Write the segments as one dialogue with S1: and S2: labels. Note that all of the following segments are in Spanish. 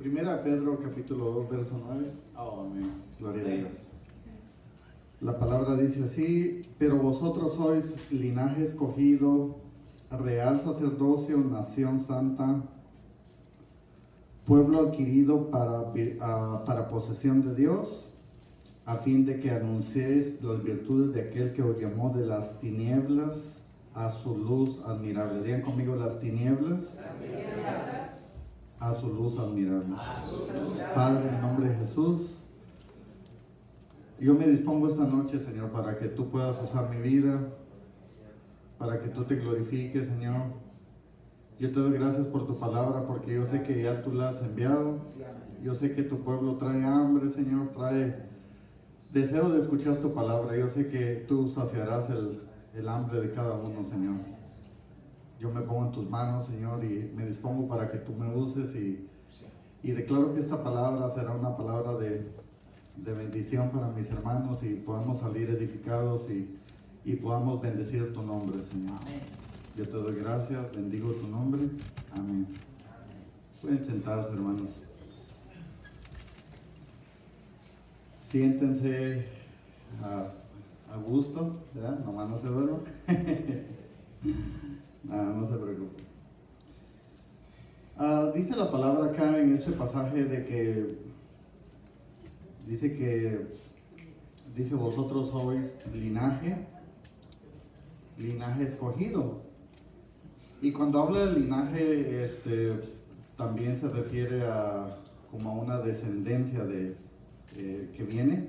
S1: Primera Pedro capítulo 2 verso 9. Amén. Gloria a Dios. La palabra dice así: pero vosotros sois linaje escogido, real sacerdocio, nación santa, pueblo adquirido para posesión de Dios, a fin de que anunciéis las virtudes de aquel que os llamó de las tinieblas a su luz admirable. Digan conmigo: las tinieblas a su luz admirable. Padre, en nombre de Jesús, yo me dispongo esta noche, Señor, para que tú puedas usar mi vida, para que tú te glorifiques, Señor. Yo te doy gracias por tu palabra, porque yo sé que ya tú la has enviado. Yo sé que tu pueblo trae hambre, Señor, trae deseo de escuchar tu palabra. Yo sé que tú saciarás el hambre de cada uno, Señor. Yo me pongo en tus manos, Señor, y me dispongo para que tú me uses y declaro que esta palabra será una palabra de bendición para mis hermanos y podamos salir edificados y podamos bendecir tu nombre, Señor. Amén. Yo te doy gracias, bendigo tu nombre. Amén. Pueden sentarse, hermanos. Siéntense a gusto, ¿verdad? Nomás no se duerman. Nada, no se preocupen. Dice la palabra acá en este pasaje dice vosotros sois linaje escogido. Y cuando habla de linaje, también se refiere como a una descendencia que viene.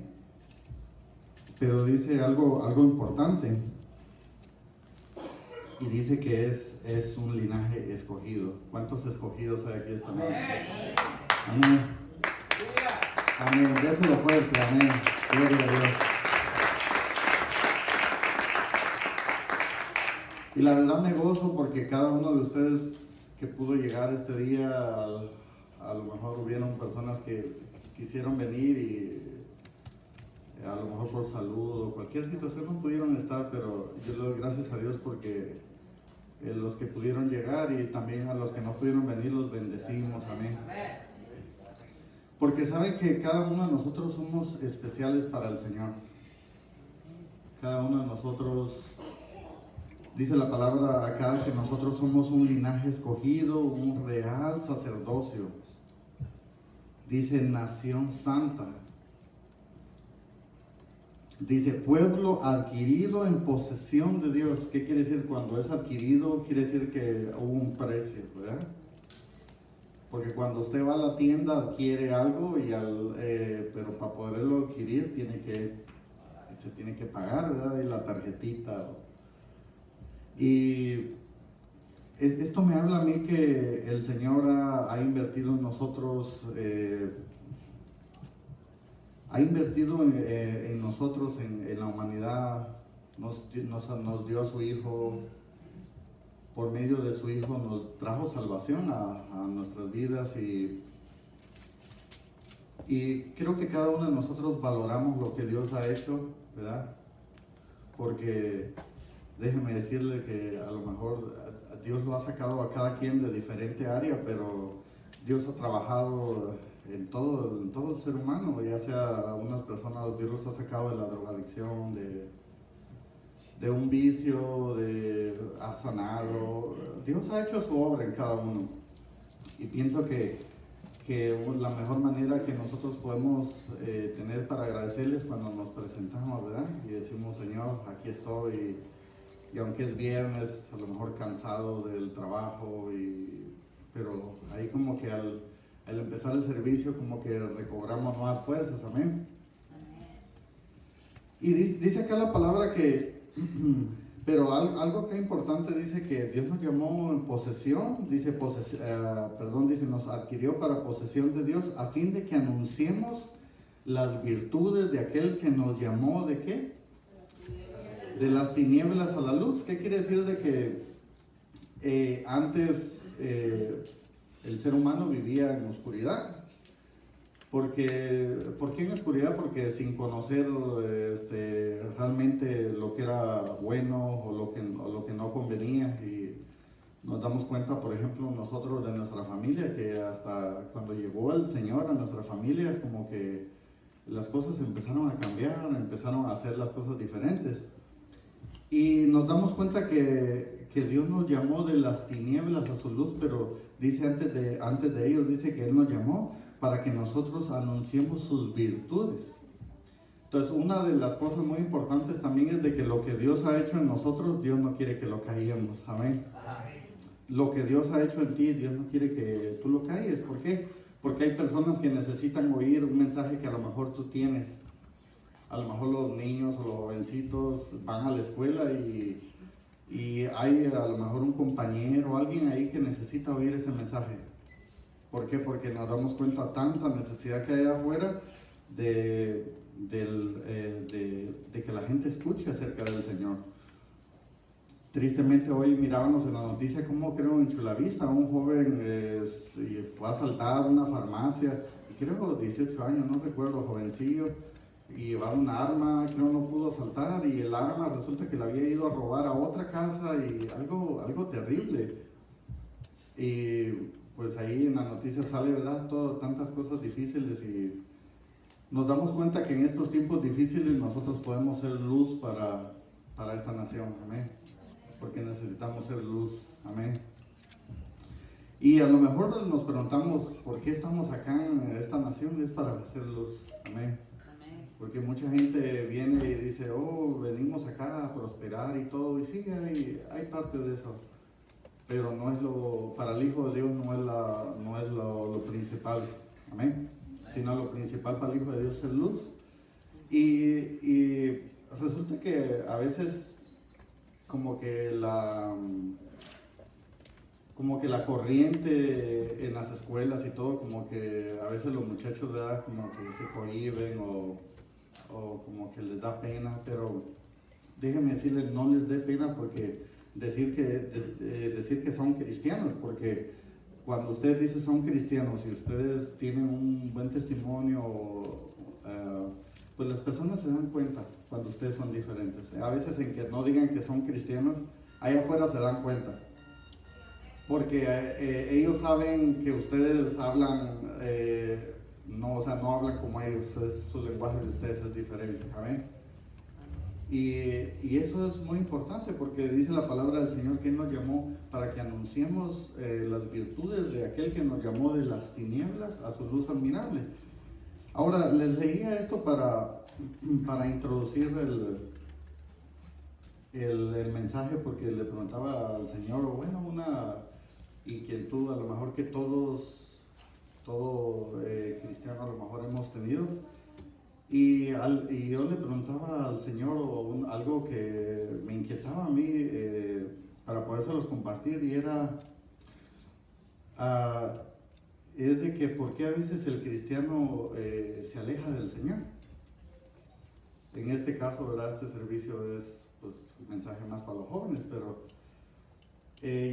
S1: Pero dice algo importante. Y dice que es un linaje escogido. ¿Cuántos escogidos hay aquí esta noche? Amén. Amén. Déselo fuerte. Amén. Gloria a Dios. Y la verdad me gozo porque cada uno de ustedes que pudo llegar este día, a lo mejor hubieron personas que quisieron venir y a lo mejor por salud o cualquier situación no pudieron estar, pero yo le doy gracias a Dios porque los que pudieron llegar y también a los que no pudieron venir los bendecimos. Amén. Porque saben que cada uno de nosotros somos especiales para el Señor. Cada uno de nosotros, dice la palabra acá, que nosotros somos un linaje escogido, un real sacerdocio. Dice nación santa. Dice pueblo adquirido en posesión de Dios. ¿Qué quiere decir? Cuando es adquirido, quiere decir que hubo un precio, ¿verdad? Porque cuando usted va a la tienda adquiere algo, pero para poderlo adquirir se tiene que pagar, ¿verdad? Y la tarjetita. Y esto me habla a mí que el Señor ha invertido en nosotros, en nosotros, en la humanidad. Nos dio a su Hijo. Por medio de su Hijo nos trajo salvación a nuestras vidas y creo que cada uno de nosotros valoramos lo que Dios ha hecho, ¿verdad? Porque déjeme decirle que a lo mejor Dios lo ha sacado a cada quien de diferente área, pero Dios ha trabajado en todo el ser humano, ya sea a unas personas Dios los ha sacado de la drogadicción, de un vicio, ha sanado. Dios ha hecho su obra en cada uno. Y pienso que la mejor manera que nosotros podemos tener para agradecerles cuando nos presentamos, ¿verdad? Y decimos: Señor, aquí estoy. Y aunque es viernes, a lo mejor cansado del trabajo, pero ahí como que al empezar el servicio como que recobramos nuevas fuerzas. Amén. Y dice acá la palabra pero algo que es importante, dice que Dios nos llamó en posesión, dice nos adquirió para posesión de Dios, a fin de que anunciemos las virtudes de aquel que nos llamó, ¿de qué? De las tinieblas a la luz. ¿Qué quiere decir? De que antes el ser humano vivía en oscuridad. ¿Por qué en oscuridad? Porque sin conocer realmente lo que era bueno o lo que no convenía. Nos damos cuenta, por ejemplo, nosotros de nuestra familia, que hasta cuando llegó el Señor a nuestra familia, es como que las cosas empezaron a cambiar, empezaron a hacer las cosas diferentes. Y nos damos cuenta que Dios nos llamó de las tinieblas a su luz, pero dice antes de ellos, dice que Él nos llamó para que nosotros anunciemos sus virtudes. Entonces, una de las cosas muy importantes también es de que lo que Dios ha hecho en nosotros, Dios no quiere que lo callemos. Amén. Lo que Dios ha hecho en ti, Dios no quiere que tú lo calles. ¿Por qué? Porque hay personas que necesitan oír un mensaje que a lo mejor tú tienes. A lo mejor los niños o los jovencitos van a la escuela y hay a lo mejor un compañero o alguien ahí que necesita oír ese mensaje. ¿Por qué? Porque nos damos cuenta tanta necesidad que hay afuera de que la gente escuche acerca del Señor. Tristemente hoy mirábamos en la noticia cómo creo en Chulavista un joven fue a asaltar una farmacia, creo 18 años, no recuerdo, jovencillo, y llevaba una arma, creo no pudo asaltar, y el arma resulta que la había ido a robar a otra casa y algo terrible. Y pues ahí en la noticia sale, ¿verdad? Tantas cosas difíciles, y nos damos cuenta que en estos tiempos difíciles nosotros podemos ser luz para esta nación, amén. Porque necesitamos ser luz, amén. Y a lo mejor nos preguntamos por qué estamos acá en esta nación, es para hacer luz, amén. Porque mucha gente viene y dice, oh, venimos acá a prosperar y todo, y sí, hay parte de eso, pero no es para el Hijo de Dios no es lo principal, amén, sino lo principal para el Hijo de Dios es luz. Y resulta que a veces como que la corriente en las escuelas y todo, como que a veces los muchachos de edad como que se cohíben o como que les da pena, pero déjenme decirles, no les dé pena porque decir que son cristianos, porque cuando ustedes dicen son cristianos y ustedes tienen un buen testimonio, pues las personas se dan cuenta cuando ustedes son diferentes. A veces en que no digan que son cristianos, allá afuera se dan cuenta, porque ellos saben que ustedes hablan, no hablan como ellos, su lenguaje de ustedes es diferente, ¿amén? Y eso es muy importante porque dice la palabra del Señor que Él nos llamó para que anunciemos las virtudes de aquel que nos llamó de las tinieblas a su luz admirable. Ahora, les leía esto para introducir el mensaje, porque le preguntaba al Señor, una inquietud a lo mejor que todo cristiano a lo mejor hemos tenido, y yo le preguntaba al Señor algo que me inquietaba a mí para podérselos compartir, y es de que por qué a veces el cristiano se aleja del Señor. En este caso, ¿verdad? Este servicio es pues un mensaje más para los jóvenes, pero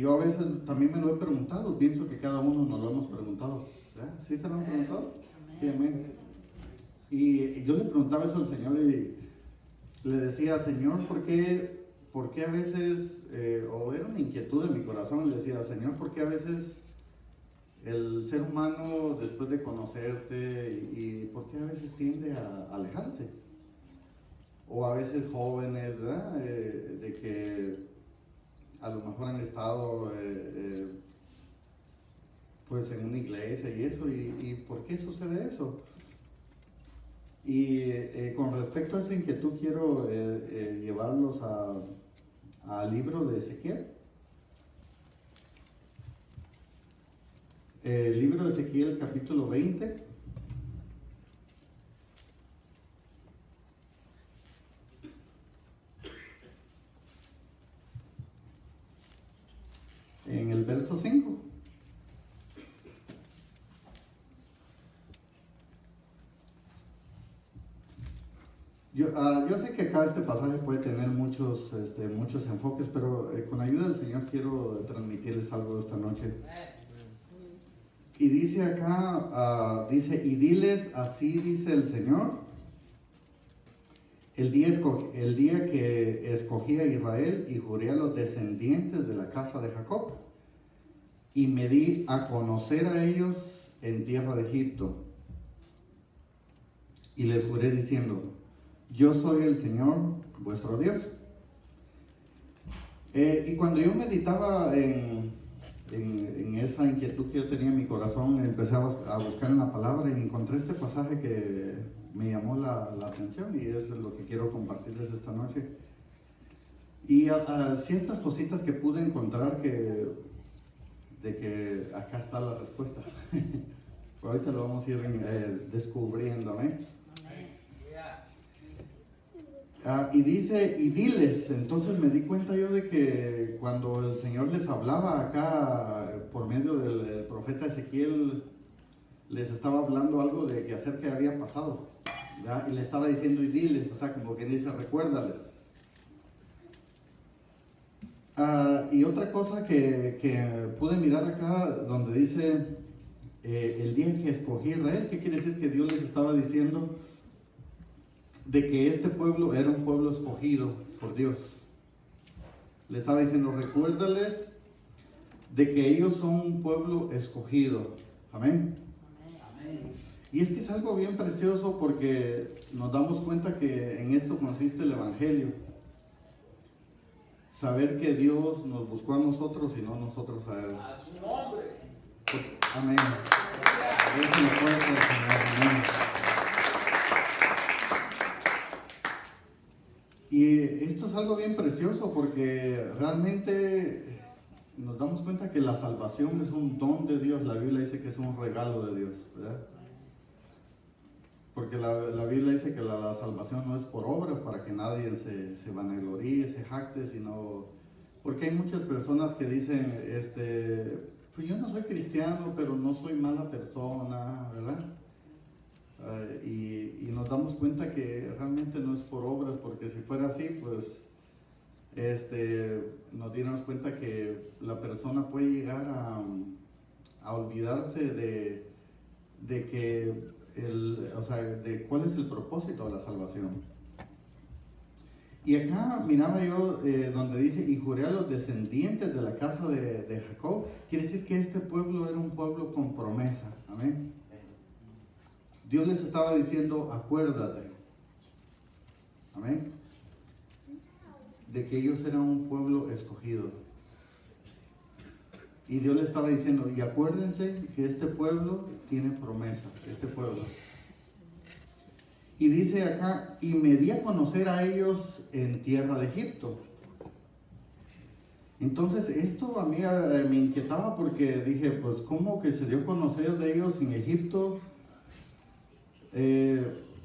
S1: yo a veces también me lo he preguntado, pienso que cada uno nos lo hemos preguntado, ¿verdad? ¿Sí se lo han preguntado? Sí, amén. Y yo le preguntaba eso al Señor y le decía, Señor, ¿por qué a veces, o era una inquietud en mi corazón, le decía, Señor, ¿por qué a veces el ser humano, después de conocerte, y por qué a veces tiende a alejarse? O a veces jóvenes, ¿verdad? De que a lo mejor han estado pues en una iglesia y eso, y ¿por qué sucede eso? Y con respecto a esa inquietud quiero llevarlos al libro de Ezequiel. El libro de Ezequiel, capítulo 20. En el verso 5. Yo sé que acá este pasaje puede tener muchos enfoques, pero con ayuda del Señor quiero transmitirles algo esta noche. Y dice acá, y diles, así dice el Señor, el día que escogí a Israel y juré a los descendientes de la casa de Jacob, y me di a conocer a ellos en tierra de Egipto. Y les juré diciendo, yo soy el Señor vuestro Dios. Y cuando yo meditaba en esa inquietud que yo tenía en mi corazón, empecé a buscar en la palabra y encontré este pasaje que me llamó la atención y es lo que quiero compartirles esta noche. Y a ciertas cositas que pude encontrar de que acá está la respuesta. Pero ahorita lo vamos a ir descubriendo, ¿eh? Y dice, y diles. Entonces me di cuenta yo de que cuando el Señor les hablaba acá por medio del profeta Ezequiel, les estaba hablando algo de que acerca que había pasado, ¿verdad? Y le estaba diciendo, y diles, o sea, como que dice, recuérdales. Y otra cosa que pude mirar acá, donde dice, el día en que escogí a Israel, ¿qué quiere decir? Que Dios les estaba diciendo de que este pueblo era un pueblo escogido por Dios. Le estaba diciendo, recuérdales de que ellos son un pueblo escogido. Amén. Amén. Y es que es algo bien precioso porque nos damos cuenta que en esto consiste el Evangelio. Saber que Dios nos buscó a nosotros y no nosotros a Él.
S2: A su nombre.
S1: Amén. Es una fuerza del Señor. Amén. Y esto es algo bien precioso porque realmente nos damos cuenta que la salvación es un don de Dios. La Biblia dice que es un regalo de Dios, ¿verdad? Porque la Biblia dice que la salvación no es por obras para que nadie se vanagloríe, se jacte, sino porque hay muchas personas que dicen, pues yo no soy cristiano, pero no soy mala persona, ¿verdad? Y nos damos cuenta que realmente no es por obras, porque si fuera así, pues nos dimos cuenta que la persona puede llegar a olvidarse de que de cuál es el propósito de la salvación. Y acá miraba yo donde dice, y juré a los descendientes de la casa de Jacob, quiere decir que este pueblo era un pueblo con promesa. Amén. Dios les estaba diciendo, acuérdate, amén, de que ellos eran un pueblo escogido. Y Dios les estaba diciendo, y acuérdense que este pueblo tiene promesa, este pueblo. Y dice acá, y me di a conocer a ellos en tierra de Egipto. Entonces esto a mí me inquietaba porque dije, pues ¿cómo que se dio a conocer de ellos en Egipto?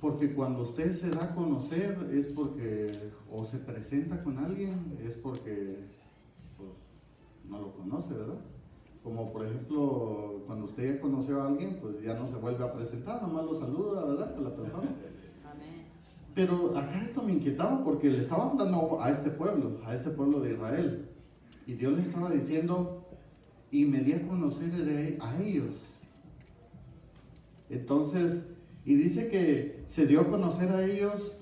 S1: Porque cuando usted se da a conocer es porque o se presenta con alguien, es porque pues, no lo conoce, ¿verdad? Como por ejemplo, cuando usted ya conoció a alguien, pues ya no se vuelve a presentar, nomás lo saluda, ¿verdad? A la persona. Amén. Pero acá esto me inquietaba porque le estaba hablando a este pueblo de Israel. Y Dios le estaba diciendo, y me di a conocer a ellos. Entonces, y dice que se dio a conocer a ellos,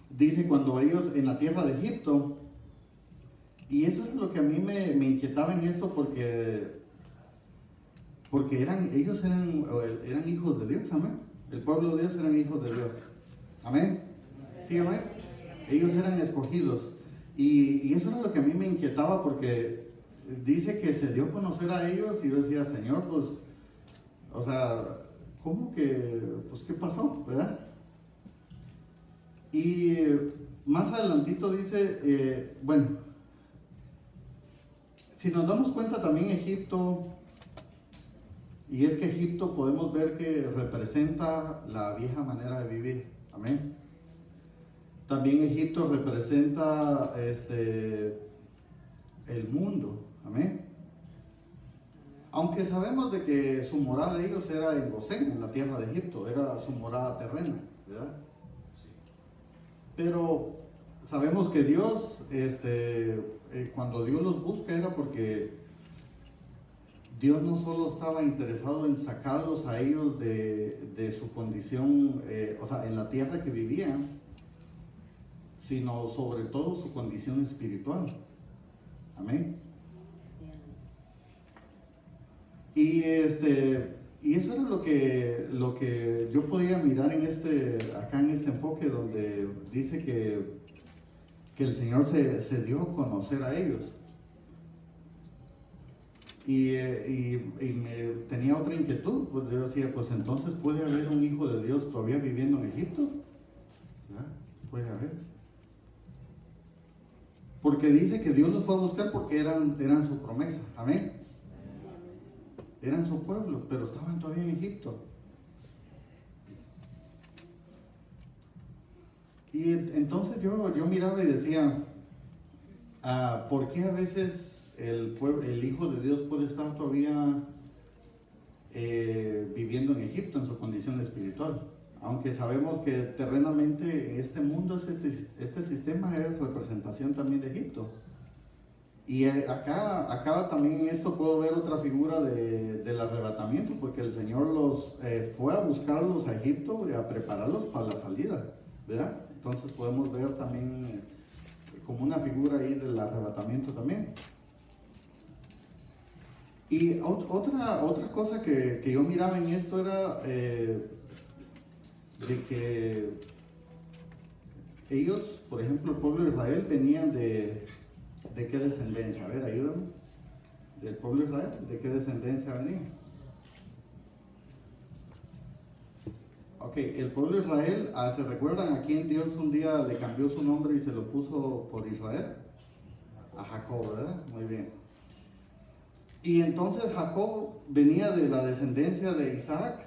S1: dice cuando ellos en la tierra de Egipto, y eso es lo que a mí me inquietaba en esto porque ellos eran hijos de Dios, amén. El pueblo de Dios eran hijos de Dios, amén. Sí, amén. Ellos eran escogidos, y eso es lo que a mí me inquietaba porque dice que se dio a conocer a ellos y yo decía, Señor, pues, o sea, ¿cómo que, pues qué pasó, verdad? Y más adelantito dice, bueno, si nos damos cuenta también Egipto, y es que Egipto podemos ver que representa la vieja manera de vivir, amén. También Egipto representa el mundo, amén. Aunque sabemos de que su morada de ellos era en Gosén, en la tierra de Egipto, era su morada terrena, ¿verdad? Pero sabemos que Dios, cuando Dios los busca era porque Dios no solo estaba interesado en sacarlos a ellos de su condición, en la tierra que vivían, sino sobre todo su condición espiritual. Amén. Y eso era lo que yo podía mirar acá en este enfoque donde dice que el Señor se dio a conocer a ellos. Y tenía otra inquietud, pues yo decía, pues entonces puede haber un hijo de Dios todavía viviendo en Egipto. ¿Verdad? Puede haber. Porque dice que Dios los fue a buscar porque eran su promesa. Amén. Eran su pueblo, pero estaban todavía en Egipto. Y entonces yo miraba y decía, ¿por qué a veces el Hijo de Dios puede estar todavía viviendo en Egipto en su condición espiritual? Aunque sabemos que terrenamente este mundo, este sistema es representación también de Egipto. Y acá también en esto puedo ver otra figura del arrebatamiento, porque el Señor los fue a buscarlos a Egipto y a prepararlos para la salida, ¿verdad? Entonces podemos ver también como una figura ahí del arrebatamiento también. Y otra cosa que yo miraba en esto era de que ellos, por ejemplo, el pueblo de Israel, venían ¿de qué descendencia? A ver, ayúdame. ¿Del pueblo de Israel? ¿De qué descendencia venía? Ok, el pueblo de Israel, ¿se recuerdan a quién Dios un día le cambió su nombre y se lo puso por Israel? A Jacob, ¿verdad? Muy bien. Y entonces Jacob venía de la descendencia de Isaac.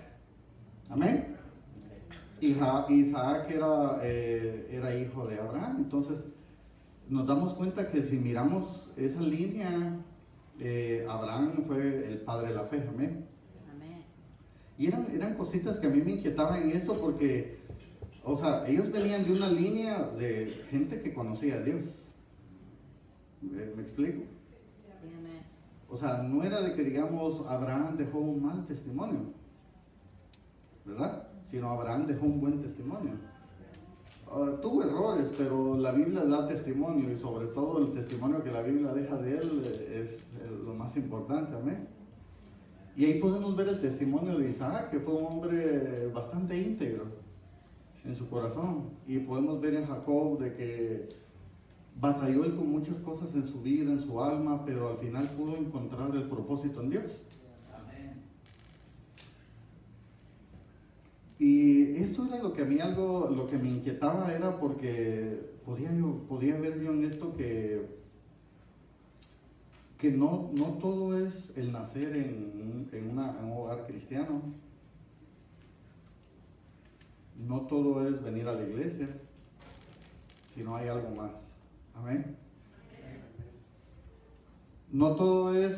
S1: Amén. Isaac era hijo de Abraham. Entonces nos damos cuenta que si miramos esa línea, Abraham fue el padre de la fe. Amén. Y eran cositas que a mí me inquietaban en esto porque, o sea, ellos venían de una línea de gente que conocía a Dios. ¿Me explico? O sea, no era de que, digamos, Abraham dejó un mal testimonio, ¿verdad? Sino Abraham dejó un buen testimonio. Tuvo errores, pero la Biblia da testimonio y sobre todo el testimonio que la Biblia deja de él es lo más importante, amén. Y ahí podemos ver el testimonio de Isaac, que fue un hombre bastante íntegro en su corazón. Y podemos ver en Jacob de que batalló él con muchas cosas en su vida, en su alma, pero al final pudo encontrar el propósito en Dios. Amén. Y esto era lo que a mí lo que me inquietaba era porque podía ver yo en esto que no todo es el nacer en un hogar cristiano. No todo es venir a la iglesia, sino hay algo más. Amén. No todo es,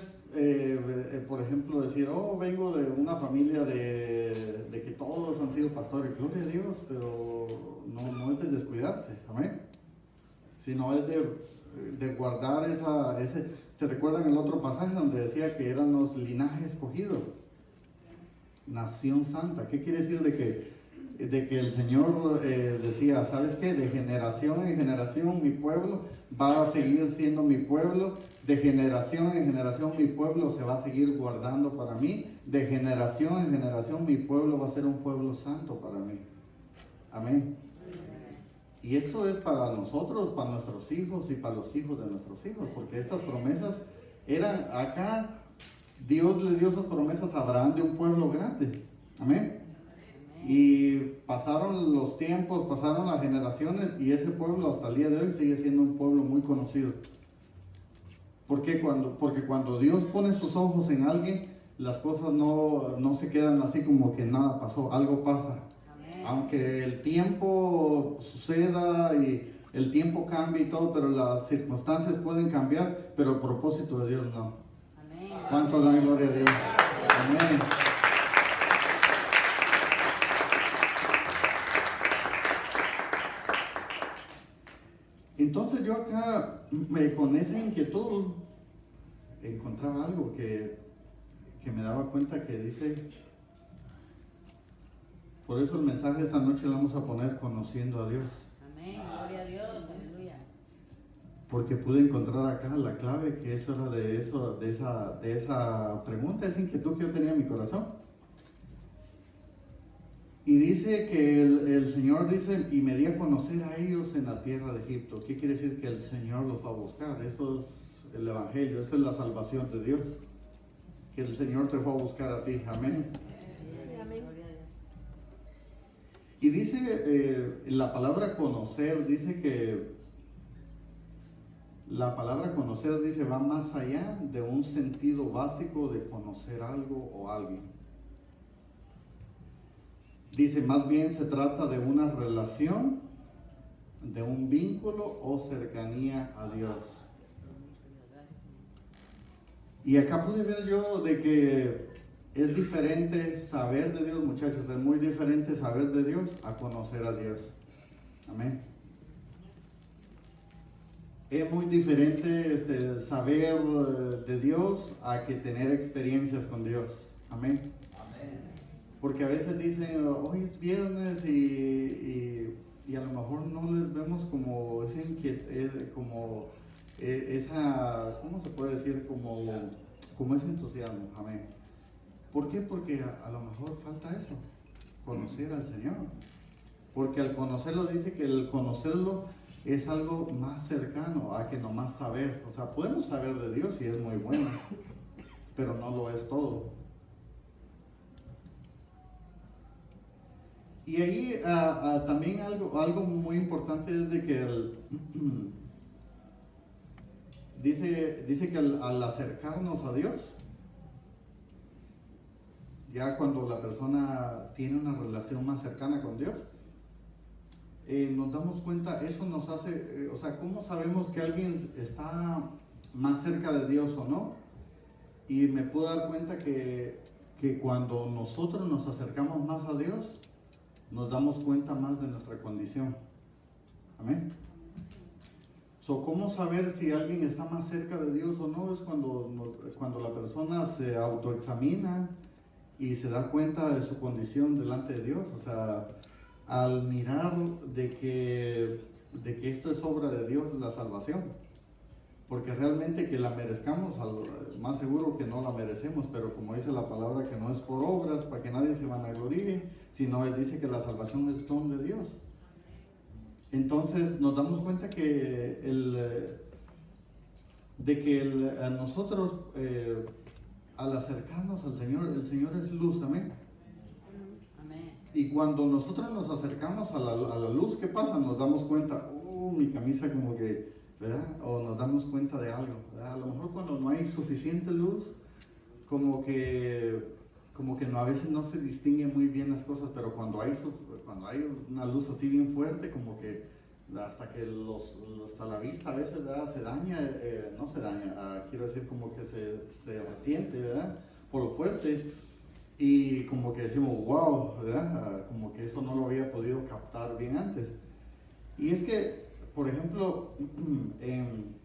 S1: por ejemplo, decir, vengo de una familia de que todos han sido pastores, gloria a Dios, pero no es de descuidarse, amén. Sino es de guardar ¿se recuerdan el otro pasaje donde decía que eran los linajes escogidos? Nación santa. ¿Qué quiere decir de que el Señor decía, ¿sabes qué? De generación en generación mi pueblo va a seguir siendo mi pueblo, de generación en generación mi pueblo se va a seguir guardando para mí, de generación en generación mi pueblo va a ser un pueblo santo para mí. Amén. Y esto es para nosotros, para nuestros hijos y para los hijos de nuestros hijos, porque estas promesas eran acá, Dios le dio esas promesas a Abraham de un pueblo grande. Amén. Y pasaron los tiempos, pasaron las generaciones y ese pueblo hasta el día de hoy sigue siendo un pueblo muy conocido. ¿Por qué? Porque cuando Dios pone sus ojos en alguien, las cosas no se quedan así como que nada pasó, algo pasa. Amén. Aunque el tiempo suceda y el tiempo cambie y todo, pero las circunstancias pueden cambiar, pero el propósito de Dios no. Amén. ¿Cuánto dan gloria a Dios? Amén. Entonces yo acá, con esa inquietud, encontraba algo que me daba cuenta que dice, por eso el mensaje esta noche lo vamos a poner conociendo a Dios.
S2: Amén, gloria a Dios, aleluya.
S1: porque pude encontrar acá la clave, que eso era de esa pregunta, esa inquietud que yo tenía en mi corazón. Y dice que el Señor dice, y me di a conocer a ellos en la tierra de Egipto. ¿Qué quiere decir? Que el Señor los va a buscar. Eso es el Evangelio, eso es la salvación de Dios. Que el Señor te fue a buscar a ti. Amén.
S2: Sí, amén.
S1: Y dice la palabra conocer, dice que la palabra conocer, dice, va más allá de un sentido básico de conocer algo o alguien. Dice, más bien se trata de una relación, de un vínculo o cercanía a Dios. Y acá pude ver yo de que es diferente saber de Dios, muchachos, es muy diferente saber de Dios a conocer a Dios. Amén. Es muy diferente saber de Dios a que tener experiencias con Dios. Amén. Porque a veces dicen, hoy es viernes y a lo mejor no les vemos como esa inquietud, como esa, ¿cómo se puede decir? Como ese entusiasmo. Amén. ¿Por qué? Porque a lo mejor falta eso, conocer al Señor. Porque al conocerlo, dice que el conocerlo es algo más cercano a que nomás saber. O sea, podemos saber de Dios y es muy bueno, pero no lo es todo. Y ahí también algo muy importante es de que dice que al acercarnos a Dios, ya cuando la persona tiene una relación más cercana con Dios, nos damos cuenta, eso nos hace, o sea, ¿cómo sabemos que alguien está más cerca de Dios o no? Y me puedo dar cuenta que cuando nosotros nos acercamos más a Dios, nos damos cuenta más de nuestra condición. Amén. ¿Cómo saber si alguien está más cerca de Dios o no? Es cuando la persona se autoexamina y se da cuenta de su condición delante de Dios. O sea, al mirar de que esto es obra de Dios, la salvación. Porque realmente que la merezcamos, más seguro que no la merecemos, pero como dice la palabra, que no es por obras, para que nadie se vanaglorie, sino Él dice que la salvación es don de Dios. Entonces nos damos cuenta que a nosotros, al acercarnos al Señor, el Señor es luz, amén. Y cuando nosotros nos acercamos a la luz, ¿qué pasa? Nos damos cuenta, mi camisa como que, ¿verdad? O nos damos cuenta de algo, ¿verdad? A lo mejor cuando no hay suficiente luz, como que no, a veces no se distinguen muy bien las cosas, pero cuando hay una luz así bien fuerte, como que hasta la vista a veces, ¿verdad? Se daña, no se daña, quiero decir como que se resiente, ¿verdad? Por lo fuerte. Y como que decimos, wow, ¿verdad? Como que eso no lo había podido captar bien antes. Y es que, por ejemplo, en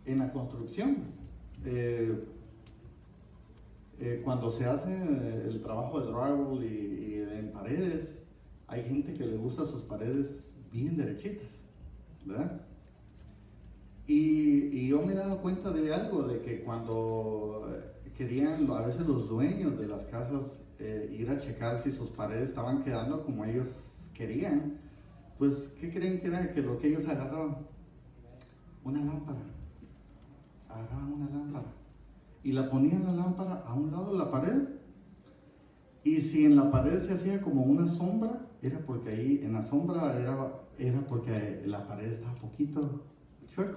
S1: la construcción, cuando se hace el trabajo de drywall y en paredes, hay gente que le gusta sus paredes bien derechitas, ¿verdad? Y yo me he dado cuenta de algo, de que cuando querían a veces los dueños de las casas ir a checar si sus paredes estaban quedando como ellos querían, pues ¿qué creen que era? Que lo que ellos agarraban, una lámpara, agarraban una lámpara y la ponían la lámpara a un lado de la pared, y si en la pared se hacía como una sombra, era porque ahí en la sombra era porque la pared estaba poquito chueco.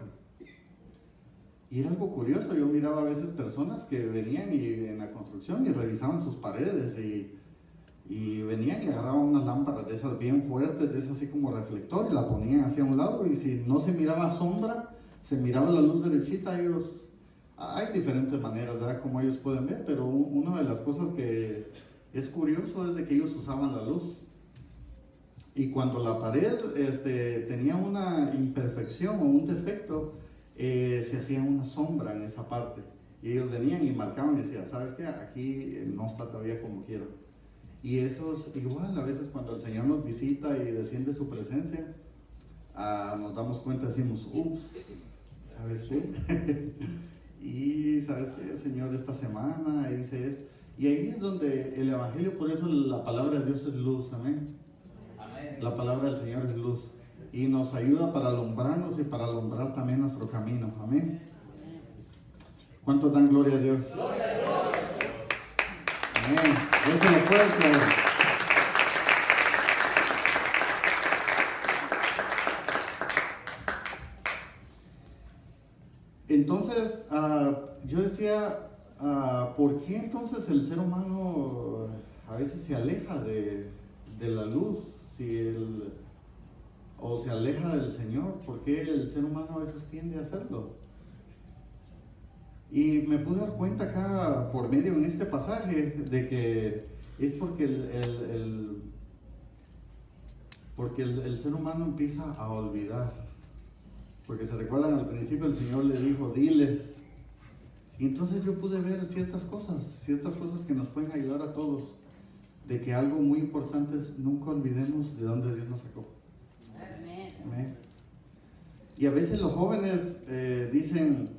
S1: Y era algo curioso, yo miraba a veces personas que venían en la construcción y revisaban sus paredes y venían y agarraban unas lámparas de esas bien fuertes, de esas así como reflector, y la ponían hacia un lado, y si no se miraba sombra, se miraba la luz derechita. Hay diferentes maneras, ¿verdad? Como ellos pueden ver, pero una de las cosas que es curioso es de que ellos usaban la luz. Y cuando la pared tenía una imperfección o un defecto, se hacía una sombra en esa parte. Y ellos venían y marcaban y decían, ¿sabes qué? Aquí no está todavía como quiero. Y eso es igual, a veces cuando el Señor nos visita y desciende su presencia, nos damos cuenta, decimos, ups, ¿sabes qué? Y ¿sabes qué, Señor? Esta semana hice eso. Y ahí es donde el Evangelio, por eso la palabra de Dios es luz, amén. Amén. La palabra del Señor es luz. Y nos ayuda para alumbrarnos y para alumbrar también nuestro camino, amén. ¿Cuántos dan gloria a Dios? Gloria a Dios. Amén. Déjenlo fuerte. Entonces, yo decía, ¿por qué entonces el ser humano a veces se aleja de la luz? O se aleja del Señor. ¿Por qué el ser humano a veces tiende a hacerlo? Y me pude dar cuenta acá, por medio en este pasaje, de que es porque el ser humano empieza a olvidar. Porque se recuerdan al principio el Señor le dijo, diles. Y entonces yo pude ver ciertas cosas que nos pueden ayudar a todos. De que algo muy importante es nunca olvidemos de dónde Dios nos sacó. Amén. Y a veces los jóvenes dicen,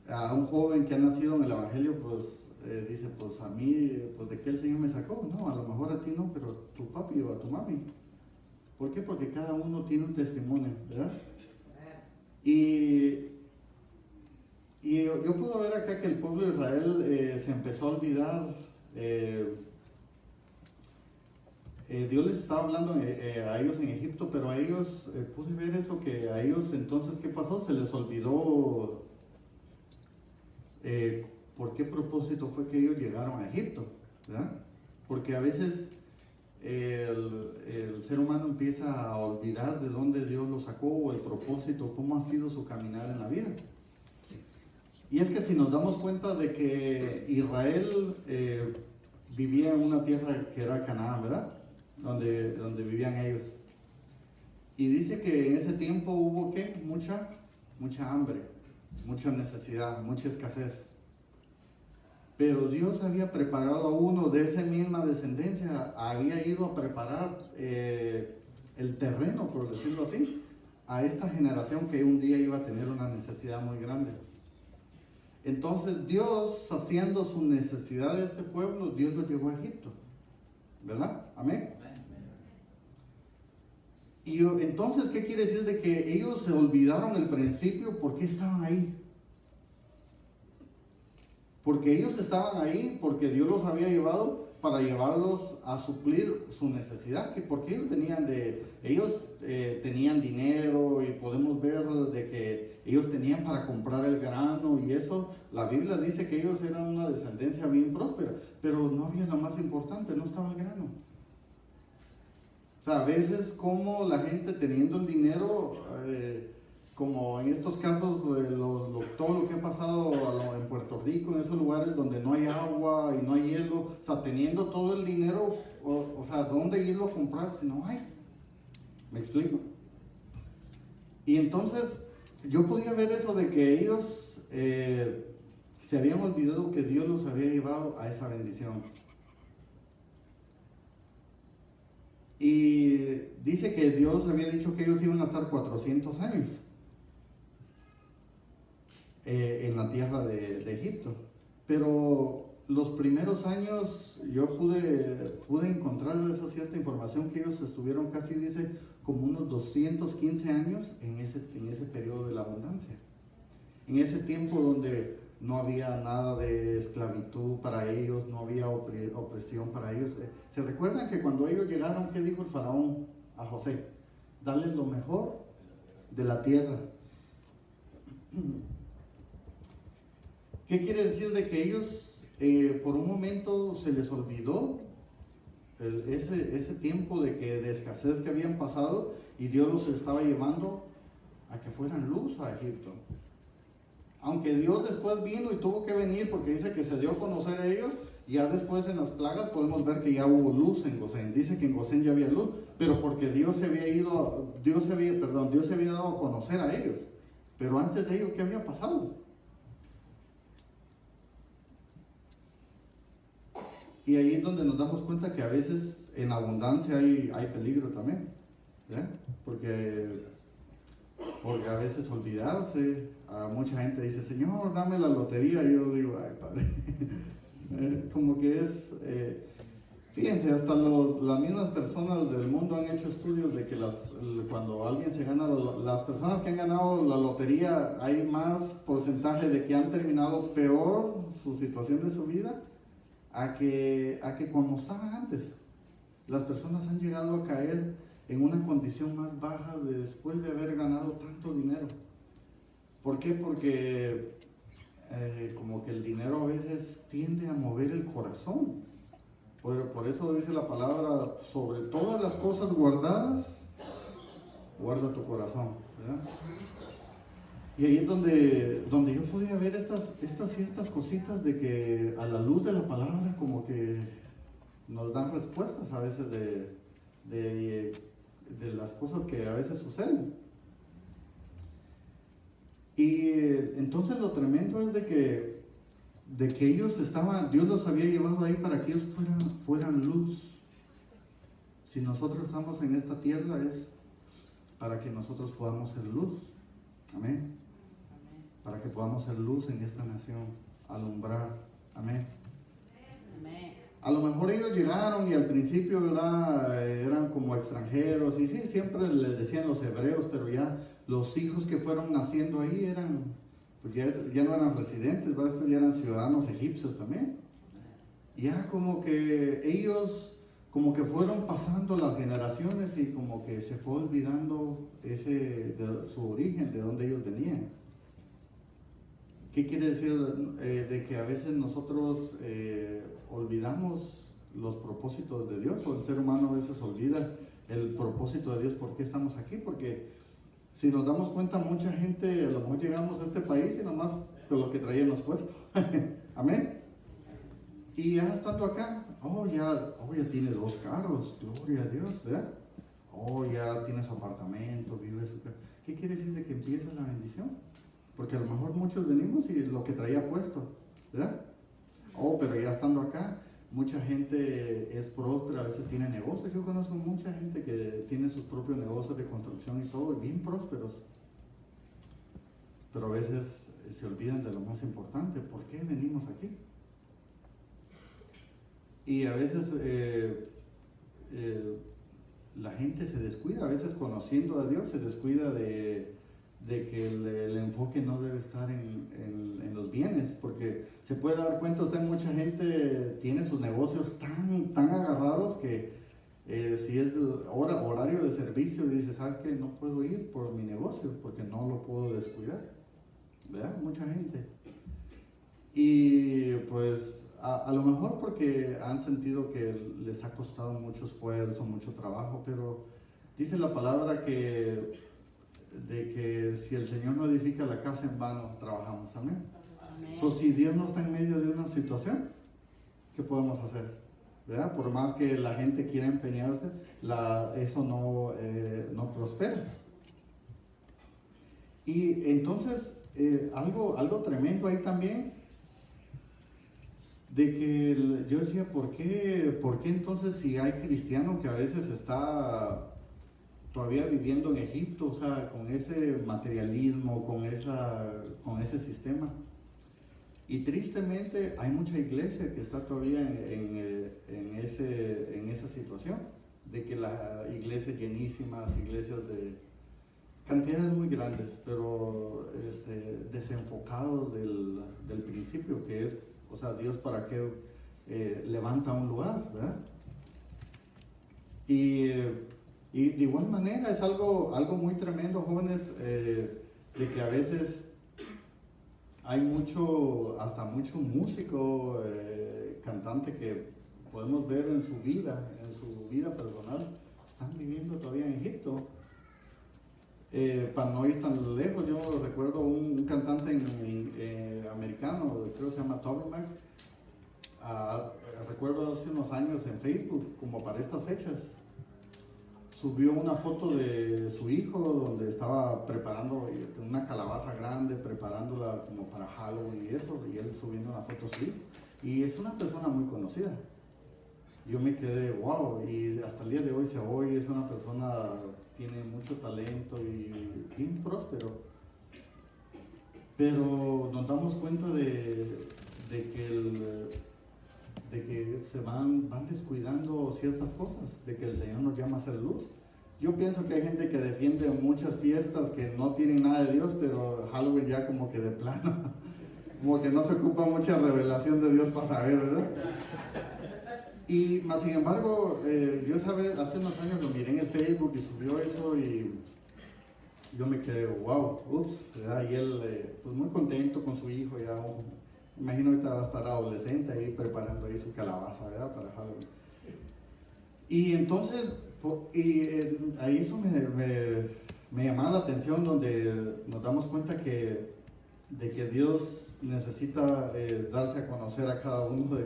S1: a un joven que ha nacido en el Evangelio, pues dice, pues a mí, pues de qué el Señor me sacó. No, a lo mejor a ti no, pero a tu papi o a tu mami. ¿Por qué? Porque cada uno tiene un testimonio, ¿verdad? Y yo puedo ver acá que el pueblo de Israel se empezó a olvidar. Dios les estaba hablando a ellos en Egipto, pero a ellos, pude ver eso, que a ellos entonces, ¿qué pasó? Se les olvidó por qué propósito fue que ellos llegaron a Egipto, ¿verdad? Porque a veces el ser humano empieza a olvidar de dónde Dios lo sacó o el propósito, cómo ha sido su caminar en la vida. Y es que si nos damos cuenta de que Israel vivía en una tierra que era Canaán, ¿verdad? Donde vivían ellos. Y dice que en ese tiempo hubo ¿qué? Mucha hambre, mucha necesidad, mucha escasez. Pero Dios había preparado a uno de esa misma descendencia, había ido a preparar el terreno, por decirlo así, a esta generación que un día iba a tener una necesidad muy grande. Entonces Dios, saciando su necesidad de este pueblo, Dios lo llevó a Egipto, ¿verdad? Amén. Y entonces, ¿qué quiere decir? De que ellos se olvidaron al principio por qué estaban ahí. Porque ellos estaban ahí, porque Dios los había llevado para llevarlos a suplir su necesidad, porque ellos tenían dinero y podemos ver de que ellos tenían para comprar el grano y eso. La Biblia dice que ellos eran una descendencia bien próspera, pero no había lo más importante, no estaba el grano. O sea, a veces como la gente teniendo el dinero, como en estos casos, todo lo que ha pasado en Puerto Rico, en esos lugares donde no hay agua y no hay hielo, o sea, teniendo todo el dinero, o sea, ¿dónde irlo a comprar si no hay? ¿Me explico? Y entonces, yo podía ver eso de que ellos se habían olvidado que Dios los había llevado a esa bendición. Y dice que Dios había dicho que ellos iban a estar 400 años en la tierra de Egipto. Pero los primeros años yo pude encontrar esa cierta información que ellos estuvieron casi, dice, como unos 215 años en ese periodo de la abundancia. En ese tiempo donde no había nada de esclavitud para ellos, no había opresión para ellos. ¿Se recuerdan que cuando ellos llegaron, qué dijo el faraón a José? Dale lo mejor de la tierra. ¿Qué quiere decir? De que ellos por un momento se les olvidó ese tiempo de escasez que habían pasado y Dios los estaba llevando a que fueran luz a Egipto. Aunque Dios después vino y tuvo que venir porque dice que se dio a conocer a ellos, y ya después en las plagas podemos ver que ya hubo luz en Gosén. Dice que en Gosén ya había luz, pero porque Dios se había dado a conocer a ellos. Pero antes de ello, ¿qué había pasado? Y ahí es donde nos damos cuenta que a veces en abundancia hay peligro también, ¿verdad? Porque porque a veces olvidarse, a mucha gente dice, Señor, dame la lotería, y yo digo, ay Padre, como que es, fíjense, hasta las mismas personas del mundo han hecho estudios de que cuando alguien se gana, las personas que han ganado la lotería, hay más porcentaje de que han terminado peor su situación de su vida a que como estaban antes. Las personas han llegado a caer en una condición más baja después de haber ganado tanto dinero. ¿Por qué? Porque como que el dinero a veces tiende a mover el corazón. Por eso dice la palabra, sobre todas las cosas guardadas, guarda tu corazón, ¿verdad? Y ahí es donde yo podía ver estas ciertas cositas de que a la luz de la palabra como que nos dan respuestas a veces de las cosas que a veces suceden. Y entonces lo tremendo es de que ellos Dios los había llevado ahí para que ellos fueran luz. Si nosotros estamos en esta tierra es para que nosotros podamos ser luz. Amén. Para que podamos ser luz en esta nación, alumbrar. Amén. A lo mejor ellos llegaron y al principio, ¿verdad?, eran como extranjeros, y sí, siempre les decían los hebreos, pero ya los hijos que fueron naciendo ahí pues ya no eran residentes, ¿verdad? Ya eran ciudadanos egipcios también. Ya como que ellos, como que fueron pasando las generaciones y como que se fue olvidando su origen, de donde ellos venían. ¿Qué quiere decir? De que a veces nosotros olvidamos los propósitos de Dios, o el ser humano a veces olvida el propósito de Dios. ¿Por qué estamos aquí? Porque si nos damos cuenta, mucha gente, a lo mejor llegamos a este país y nomás con lo que traíamos puesto. Amén. Y ya estando acá, ya tiene 2 carros, gloria a Dios, ¿verdad? Ya tiene su apartamento, vive su casa. ¿Qué quiere decir de que empieza la bendición? Porque a lo mejor muchos venimos y lo que traía puesto, ¿verdad? Pero ya estando acá, mucha gente es próspera, a veces tiene negocios. Yo conozco mucha gente que tiene sus propios negocios de construcción y todo, y bien prósperos. Pero a veces se olvidan de lo más importante. ¿Por qué venimos aquí? Y a veces la gente se descuida, a veces conociendo a Dios, se descuida de que el enfoque no debe estar en los bienes, porque se puede dar cuenta usted, mucha gente tiene sus negocios tan agarrados que si es horario de servicio, dice, ¿sabes qué? No puedo ir por mi negocio porque no lo puedo descuidar, ¿verdad? Mucha gente. Y pues a lo mejor porque han sentido que les ha costado mucho esfuerzo, mucho trabajo, pero dice la palabra de que si el Señor no edifica la casa, en vano trabajamos. Amén. So, si Dios no está en medio de una situación, ¿qué podemos hacer? ¿Verdad? Por más que la gente quiera empeñarse, eso no prospera. Y entonces, algo tremendo ahí también, de que yo decía, ¿por qué entonces si hay cristiano que a veces está todavía viviendo en Egipto, o sea, con ese materialismo, con ese sistema? Y tristemente hay mucha iglesia que está todavía en esa situación, de que las iglesias llenísimas, iglesias de cantidades muy grandes, pero desenfocados del principio, que es, o sea, Dios para qué levanta un lugar, ¿verdad? Y de igual manera es algo muy tremendo, jóvenes, de que a veces hay hasta mucho músico, cantante que podemos ver en su vida personal, están viviendo todavía en Egipto. Para no ir tan lejos, yo recuerdo un cantante americano, creo que se llama Toby Mac. Recuerdo hace unos años en Facebook, como para estas fechas, subió una foto de su hijo donde estaba preparando una calabaza grande, preparándola como para Halloween y eso, y él subiendo una foto a su hijo. Y es una persona muy conocida. yo me quedé, wow, y hasta el día de hoy se oye, es una persona, tiene mucho talento y bien próspero. Pero nos damos cuenta de que se van descuidando ciertas cosas, de que el Señor nos llama a hacer luz. Yo pienso que hay gente que defiende muchas fiestas que no tienen nada de Dios, pero Halloween ya como que de plano, como que no se ocupa mucha revelación de Dios para saber, ¿verdad? Y más sin embargo, yo hace unos años lo miré en el Facebook y subió eso y yo me quedé, wow, ups, ¿verdad? Y él pues muy contento con su hijo, ya imagino que va a estar adolescente ahí preparando ahí su calabaza, ¿verdad? Para Halloween. Y entonces, ahí eso me llamaba la atención, donde nos damos cuenta de que Dios necesita darse a conocer a cada uno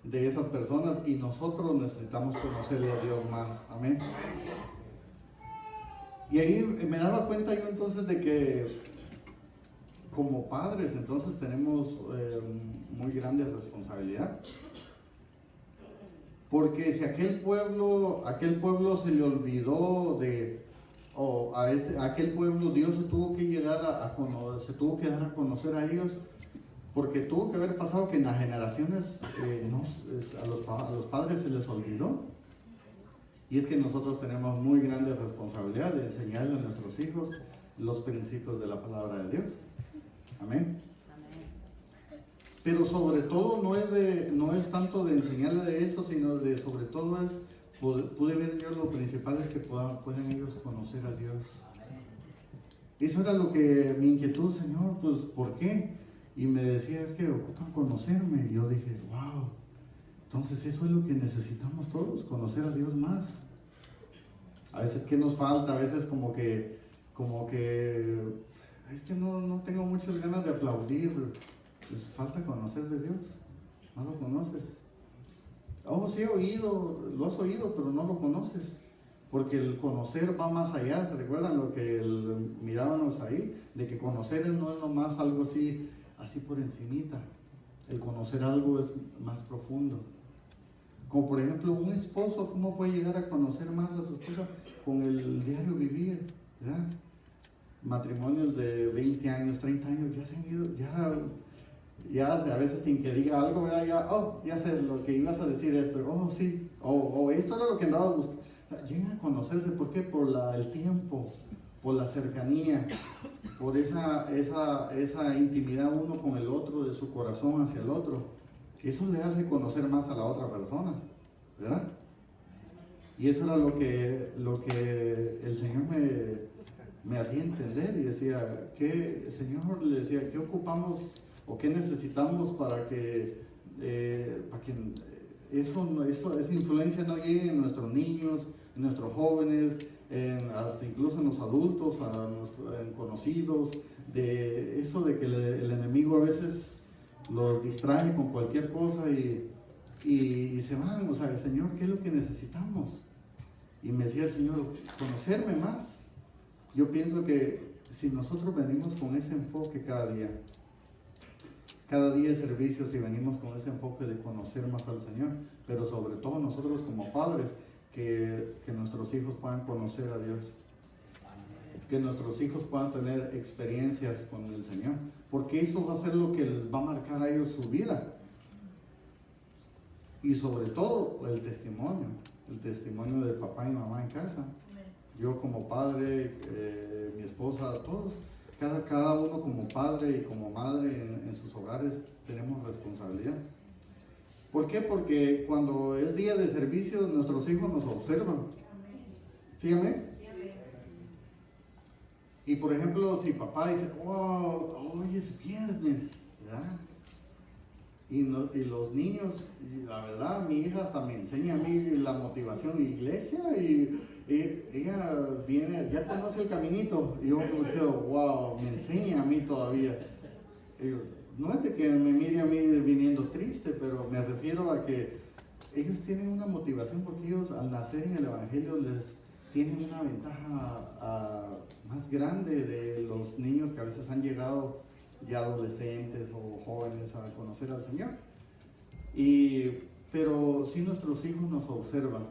S1: de esas personas, y nosotros necesitamos conocerle a Dios más. Amén. Y ahí me daba cuenta yo entonces de que como padres entonces tenemos muy grande responsabilidad. Porque si aquel pueblo se le olvidó aquel pueblo Dios se tuvo que se tuvo que dar a conocer a ellos, porque tuvo que haber pasado que en las generaciones a los padres se les olvidó. Y es que nosotros tenemos muy grande responsabilidad de enseñarle a nuestros hijos los principios de la palabra de Dios. Amén. Pero sobre todo no es tanto de enseñarle de eso, sino sobre todo pude ver yo lo principal es que puedan ellos conocer a Dios. Eso era lo que mi inquietud, Señor, pues ¿por qué? Y me decía, es que ocupan conocerme. Y yo dije, wow, entonces eso es lo que necesitamos todos, conocer a Dios más. A veces, ¿qué nos falta? A veces como que es que no tengo muchas ganas de aplaudir. Pues falta conocer de Dios, no lo conoces. Oh, sí lo has oído, pero no lo conoces. Porque el conocer va más allá. ¿Se recuerdan lo que mirábamos ahí? De que conocer no es nomás algo así por encimita. El conocer algo es más profundo. Como por ejemplo un esposo, ¿cómo puede llegar a conocer más a su esposa? Con el diario vivir, ¿verdad? Matrimonios de 20 años, 30 años, ya se han ido, ya a veces sin que diga algo, ¿verdad? Ya sé lo que ibas a decir esto, sí, o esto era lo que andaba buscando. Llegan a conocerse, ¿por qué? Por el tiempo, por la cercanía, por esa intimidad uno con el otro, de su corazón hacia el otro. Eso le hace conocer más a la otra persona, ¿verdad? Y eso era lo que el Señor me hacía entender, y decía, Señor, le decía, ¿qué ocupamos o qué necesitamos para que esa influencia no llegue en nuestros niños, en nuestros jóvenes, hasta incluso en los adultos, en conocidos, de eso de que el enemigo a veces los distrae con cualquier cosa y se van? O sea, Señor, ¿qué es lo que necesitamos? Y me decía el Señor, conocerme más. Yo pienso que si nosotros venimos con ese enfoque cada día de servicio, si venimos con ese enfoque de conocer más al Señor, pero sobre todo nosotros como padres, que nuestros hijos puedan conocer a Dios, que nuestros hijos puedan tener experiencias con el Señor, porque eso va a ser lo que les va a marcar a ellos su vida. Y sobre todo el testimonio de papá y mamá en casa. Yo como padre, mi esposa, todos, cada uno como padre y como madre en sus hogares tenemos responsabilidad. ¿Por qué? Porque cuando es día de servicio, nuestros hijos nos observan. ¿Sí, amén? Y por ejemplo, si papá dice, wow, hoy es viernes, ¿verdad? Y los niños, y la verdad, mi hija hasta me enseña a mí la motivación de iglesia, y ella viene, ya conoce el caminito, y yo me quedo, wow, me enseña a mí todavía. No es de que me mire a mí viniendo triste, pero me refiero a que ellos tienen una motivación, porque ellos al nacer en el Evangelio les tienen una ventaja más grande de los niños que a veces han llegado ya adolescentes o jóvenes a conocer al Señor. Y pero sí nuestros hijos nos observan,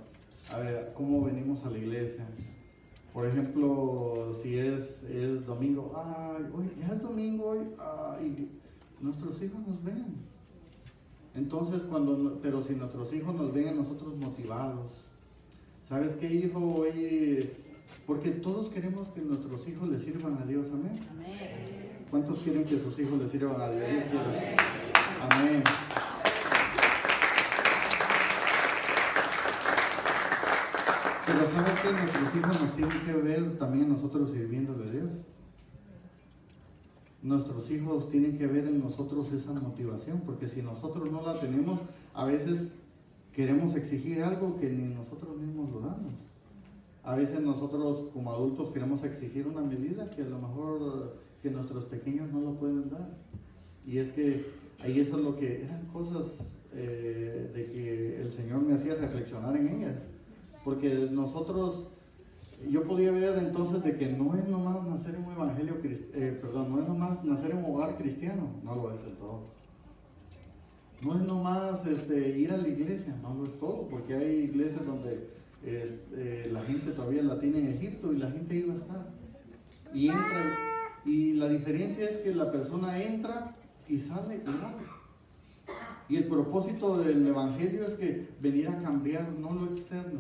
S1: a ver, cómo venimos a la iglesia. Por ejemplo, si es domingo, ay, hoy ya es domingo hoy, ay, nuestros hijos nos ven. Entonces, pero si nuestros hijos nos ven a nosotros motivados, ¿sabes qué, hijo? Hoy, porque todos queremos que nuestros hijos le sirvan a Dios, amén.
S2: Amén.
S1: ¿Cuántos quieren que sus hijos le sirvan a Dios? Yo quiero. Amén. Pero ¿sabes qué? Nuestros hijos nos tienen que ver también nosotros sirviéndole a Dios. Nuestros hijos tienen que ver en nosotros esa motivación, porque si nosotros no la tenemos, a veces queremos exigir algo que ni nosotros mismos lo damos. A veces nosotros como adultos queremos exigir una medida que a lo mejor que nuestros pequeños no lo pueden dar. Y es que ahí eso es lo que eran cosas de que el Señor me hacía reflexionar en ellas. Porque nosotros, yo podía ver entonces de que no es nomás nacer en un evangelio, no es nomás nacer en un hogar cristiano, no lo es del todo. No es nomás ir a la iglesia, no lo es todo, porque hay iglesias donde la gente todavía la tiene en Egipto y la gente iba a estar. Y entra, y la diferencia es que la persona entra y sale igual. Y el propósito del evangelio es que venir a cambiar no lo externo,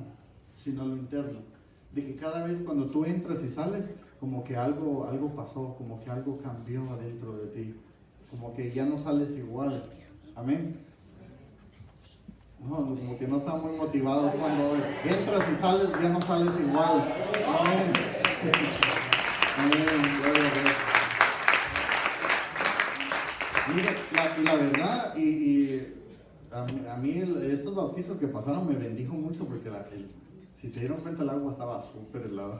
S1: sino lo interno. De que cada vez cuando tú entras y sales, como que algo pasó, como que algo cambió adentro de ti, como que ya no sales igual. Amén. No, como que no están muy motivados cuando entras y sales, ya no sales igual. Amén. Amén. Gloria a Dios. Mire, la verdad, a mí estos bautizos que pasaron me bendijo mucho porque si se dieron cuenta el agua estaba súper helada.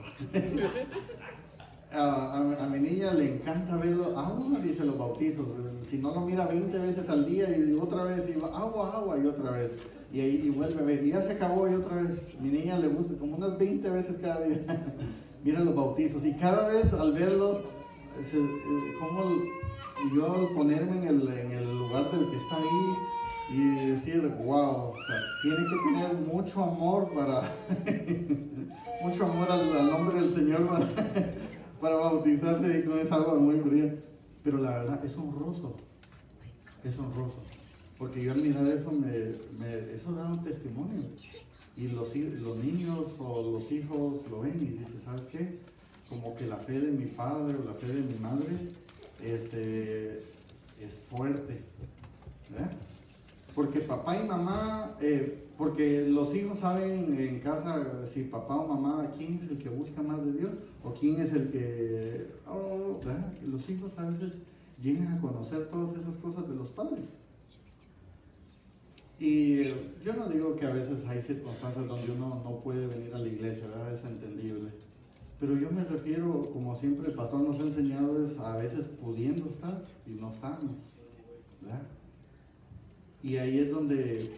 S1: A mi niña le encanta verlo, agua, dice los bautizos, si no lo mira 20 veces al día y otra vez, y agua y otra vez, y vuelve a ver, y ya se acabó y otra vez. Mi niña le gusta como unas 20 veces cada día, mira los bautizos, y cada vez al verlo, como yo al ponerme en el lugar del que está ahí, y decir, wow, o sea, tiene que tener mucho amor mucho amor al nombre del Señor para bautizarse y con esa agua muy fría. Pero la verdad es honroso, porque yo al mirar eso, eso da un testimonio. Y los niños o los hijos lo ven y dicen, ¿sabes qué? Como que la fe de mi padre o la fe de mi madre es fuerte, ¿verdad? Porque papá y mamá, porque los hijos saben en casa si papá o mamá, quién es el que busca más de Dios o quién es el que, ¿verdad? Los hijos a veces llegan a conocer todas esas cosas de los padres. Y yo no digo que a veces hay circunstancias donde uno no puede venir a la iglesia, ¿verdad? Es entendible. Pero yo me refiero, como siempre el pastor nos ha enseñado, es a veces pudiendo estar y no estamos, ¿verdad? Y ahí es donde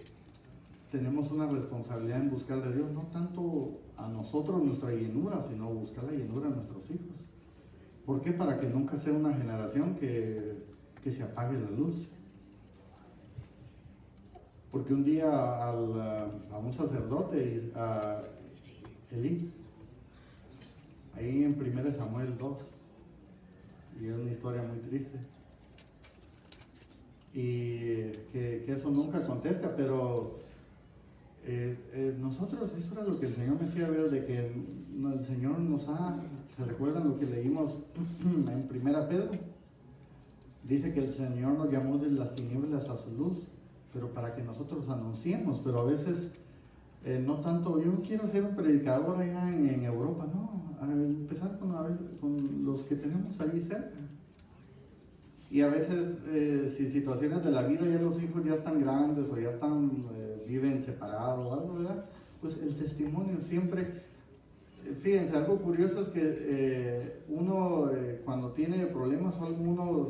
S1: tenemos una responsabilidad en buscar de Dios, no tanto a nosotros nuestra llenura, sino buscar la llenura a nuestros hijos. ¿Por qué? Para que nunca sea una generación que se apague la luz. Porque un día a un sacerdote, a Elí, ahí en 1 Samuel 2, y es una historia muy triste, y que eso nunca contesta, pero nosotros, eso era lo que el Señor me hacía ver, de que el Señor ¿se recuerdan lo que leímos en 1 Pedro? Dice que el Señor nos llamó de las tinieblas a su luz, pero para que nosotros anunciemos, pero a veces no tanto, yo quiero ser un predicador allá en Europa, no, a empezar con los que tenemos ahí cerca. Y a veces, si situaciones de la vida ya los hijos ya están grandes o ya viven separados o algo, ¿verdad? Pues el testimonio siempre, fíjense, algo curioso es que uno cuando tiene problemas, algunos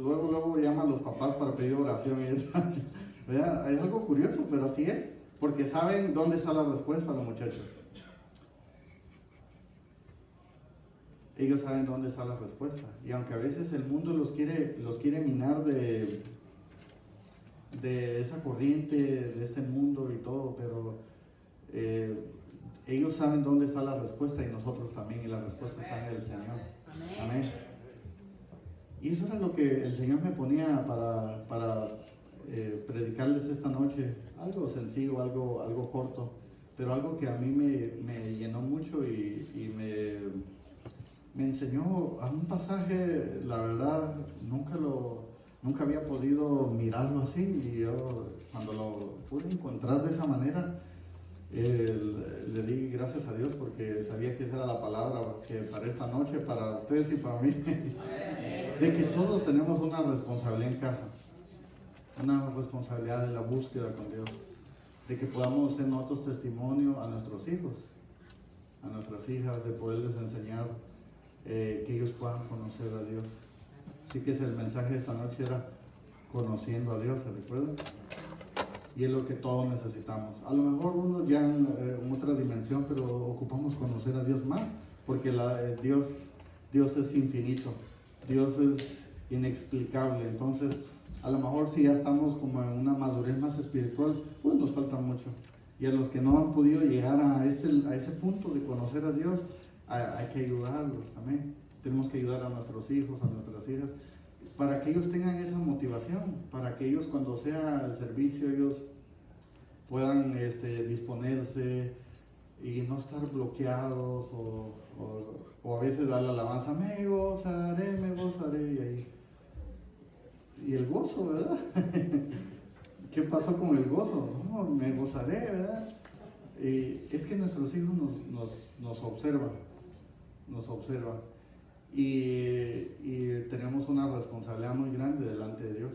S1: luego llama a los papás para pedir oración y eso, ¿verdad? Es algo curioso, pero así es, porque saben dónde está la respuesta los muchachos. Ellos saben dónde está la respuesta. Y aunque a veces el mundo los quiere minar de de esa corriente, de este mundo y todo, pero ellos saben dónde está la respuesta y nosotros también, y la respuesta está en el Señor. Amén. Y eso era lo que el Señor me ponía para predicarles esta noche, algo sencillo, algo corto, pero algo que a mí me llenó mucho y me enseñó a un pasaje, la verdad, nunca había podido mirarlo así, y yo cuando lo pude encontrar de esa manera, le di gracias a Dios porque sabía que esa era la palabra que para esta noche, para ustedes y para mí, de que todos tenemos una responsabilidad en casa, una responsabilidad de la búsqueda con Dios, de que podamos ser nosotros testimonio a nuestros hijos, a nuestras hijas, de poderles enseñar que ellos puedan conocer a Dios. Así que el mensaje de esta noche era conociendo a Dios, ¿se recuerdan? Y es lo que todos necesitamos. A lo mejor uno ya en otra dimensión, pero ocupamos conocer a Dios más, porque Dios es infinito, Dios es inexplicable. Entonces, a lo mejor si ya estamos como en una madurez más espiritual, pues nos falta mucho. Y a los que no han podido llegar a ese punto de conocer a Dios, hay que ayudarlos, amén. Tenemos que ayudar a nuestros hijos, a nuestras hijas, para que ellos tengan esa motivación, para que ellos cuando sea el servicio, ellos puedan disponerse y no estar bloqueados o a veces dar la alabanza, me gozaré, y el gozo, ¿verdad? ¿Qué pasó con el gozo? No, me gozaré, ¿verdad? Es que nuestros hijos nos observan, y tenemos una responsabilidad muy grande delante de Dios,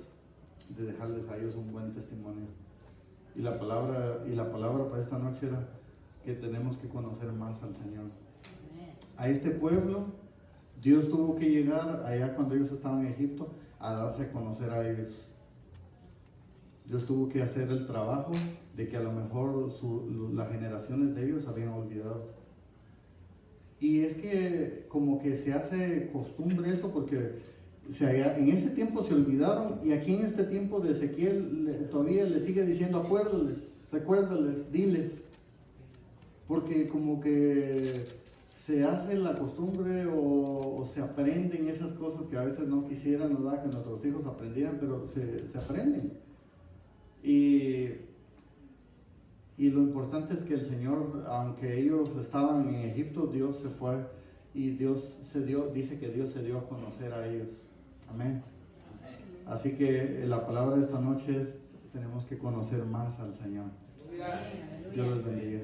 S1: de dejarles a ellos un buen testimonio. Y la palabra para esta noche era que tenemos que conocer más al Señor. A este pueblo, Dios tuvo que llegar allá cuando ellos estaban en Egipto a darse a conocer a ellos. Dios tuvo que hacer el trabajo de que a lo mejor las generaciones de ellos habían olvidado. Y es que como que se hace costumbre eso, porque en ese tiempo se olvidaron, y aquí en este tiempo de Ezequiel todavía le sigue diciendo acuérdales, recuérdales, diles, porque como que se hace la costumbre o se aprenden esas cosas que a veces no quisieran, ¿verdad?, que nuestros hijos aprendieran, pero se aprenden. Y lo importante es que el Señor, aunque ellos estaban en Egipto, Dios se fue y dice que Dios se dio a conocer a ellos. Amén. Así que la palabra de esta noche es: tenemos que conocer más al Señor. Dios les bendiga.